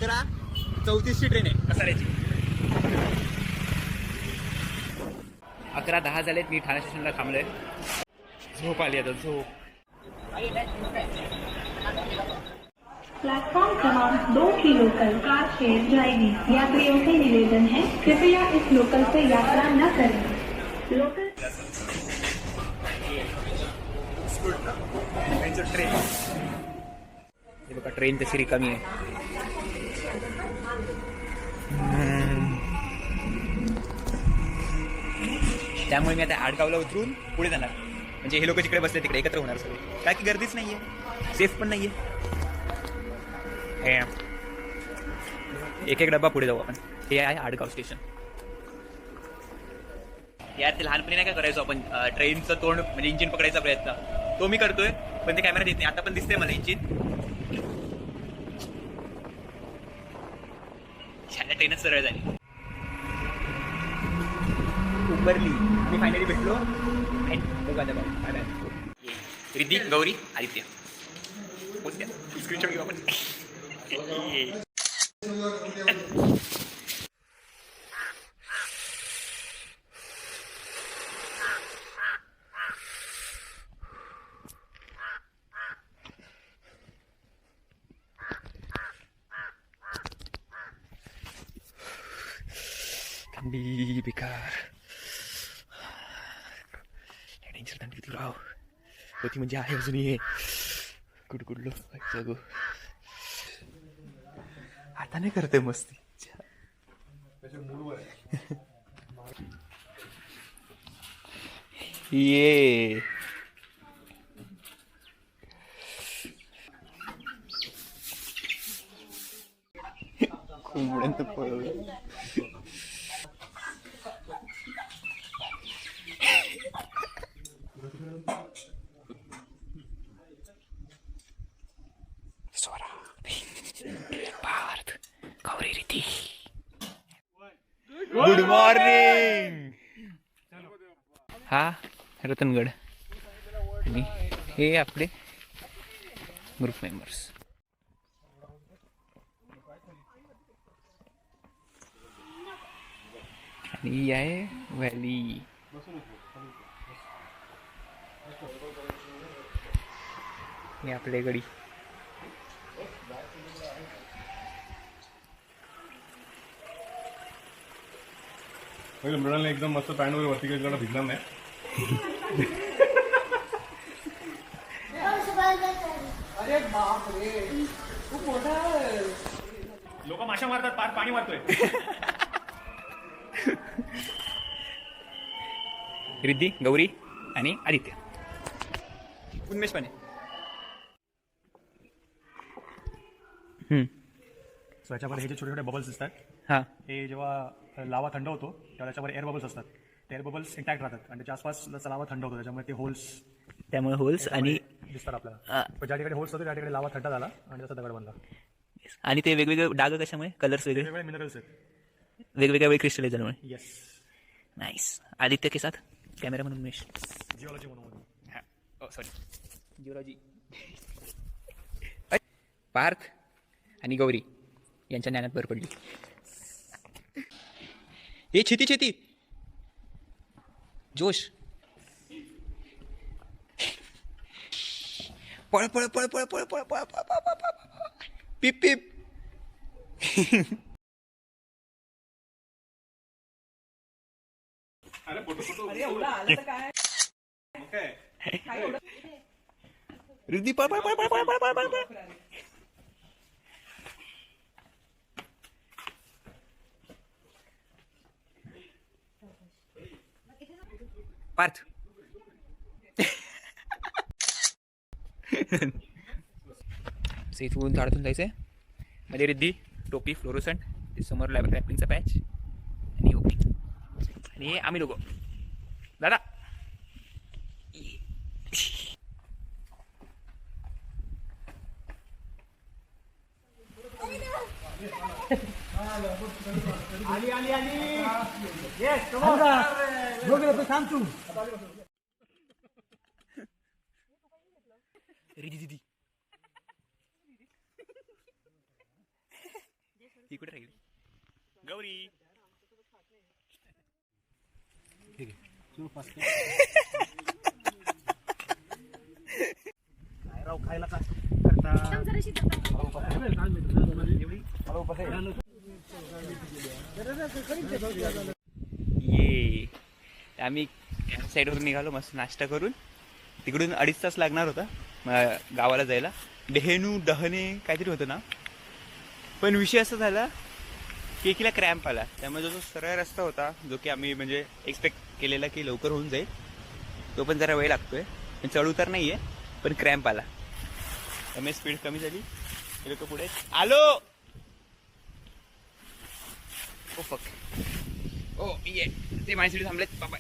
11:34 train आहे कसाऱ्याची. 11:10 झालेत. मी ठाणे स्टेशनला थांबलोय. झोप आली आता झोप. प्लेटफॉर्म क्रमांक 2 की लोकल कार शेयर जाएगी। यात्रियों से निवेदन है कृपया इस लोकल से यात्रा न करें। लोकल ट्रेन हे बघा ट्रेन तशी रिकामी आहे. त्यामुळे मी आता आडगावला उतरून पुढे जाणार. म्हणजे हे लोक जिकडे बसले तिकडे एकत्र होणार सगळे. काय की गर्दीच नाहीये, सेफ पण नाहीये. एक एक डब्बा पुढे जाऊ आपण. हे आहे आडगाव स्टेशन. यार ते लहानपणी नाही काय करायचो आपण, ट्रेनचं तोंड म्हणजे इंजिन पकडायचा प्रयत्न तो मी करतोय, पण ते कॅमेरा देत नाही. आता पण दिसतंय मला इंजिन. छान ट्रेनच सरळ झाली. उबरली. मी फायनली भेटलो. रिद्धी, गौरी, आदित्य. स्क्रीनशॉट घेऊ आपण. थंडी बेकार. डेंजर थंडी किती राव होती. म्हणजे आहे अजूनही कुडकुडलो जगू. आता नाही करते मस्ती. ये कोंबड्यांत पळवलं. Good morning. हा रतनगड आणि हे आपले ग्रुप मेंबर्स. आणि ही आहे व्हॅली. हे आपले गडी. मृणालने एकदम मस्त पॅन्ट वगैरे वरती गेला भिजणार नाही. अरे बाप रे खूप मोठा. लोक माशा मारतात, पार पाणी मारतोय. रिद्धी, गौरी आणि आदित्य. उन्मेष पण आहे. सो याच्यावर हे जे छोटे छोटे बबल्स दिसतात, हा हे जेव्हा लावा थंड होतो तेव्हा त्याच्यावर एअर बबल्स असतात. ते एअर बबल्स इंटॅक्ट राहतात आणि त्याच्या आसपास जसा लावा थंड होतो त्याच्यामुळे ते होल्स त्यामुळे होल्स आणि दिसतात आपल्याला. पण ज्या ठिकाणी होल्स होते त्या ठिकाणी लावा थंड झाला आणि त्याचा दगड बनला. आणि ते वेगवेगळे डाग कशामुळे, कलर्स वेगळे वेगवेगळे मिनरल्स आहेत. वेगवेगळ्या वेळी क्रिस्टलाइजरमुळे. येस. नाईस. आदित्य के साथ कॅमेरा म्हणून उमेश. जिओलॉजी म्हणून. हां सॉरी जिओलॉजी. पार्थ आणि गौरी यांच्या ज्ञानात भर पडली. हे छेती छेती जोश. पळ पळ पळ पळ पळ पळ पळ पळ पळ पळ पळ. पिप पिप. रिद्धी पळ पळ पळ पळ पळ पळ पळ पळ. पार्थ. इथून झाडातून जायचंय. मध्ये रिद्धी, टोपी, फ्लोरोसंट, ते समोर रॅपिंगचा पॅच आणि ओपनिंग. आणि आम्ही लोक दादा. आली आली आली. येस बघ सांग तू. रिद्धी दिदी ही कुठे राहिली गौरी. राव खायला का करता ये आम्ही साईडवरून निघालो मस्त नाश्ता करून. तिकडून 2.5 तास लागणार होता गावाला जायला. डेहेनू डहणे काहीतरी होतं ना. पण विषय असा झाला की एकीला क्रॅम्प आला. त्यामुळे जो सरळ रस्ता होता जो की आम्ही म्हणजे एक्सपेक्ट केलेला की लवकर होऊन जाईल तो पण जरा वेळ लागतोय. पण चढ उतार नाही आहे पण क्रॅम्प आला. त्यामुळे स्पीड कमी झाली. हे लोक पुढे आलो. ओ फक ओ ये ते माझ्यासाठी थांबलेत बाबा.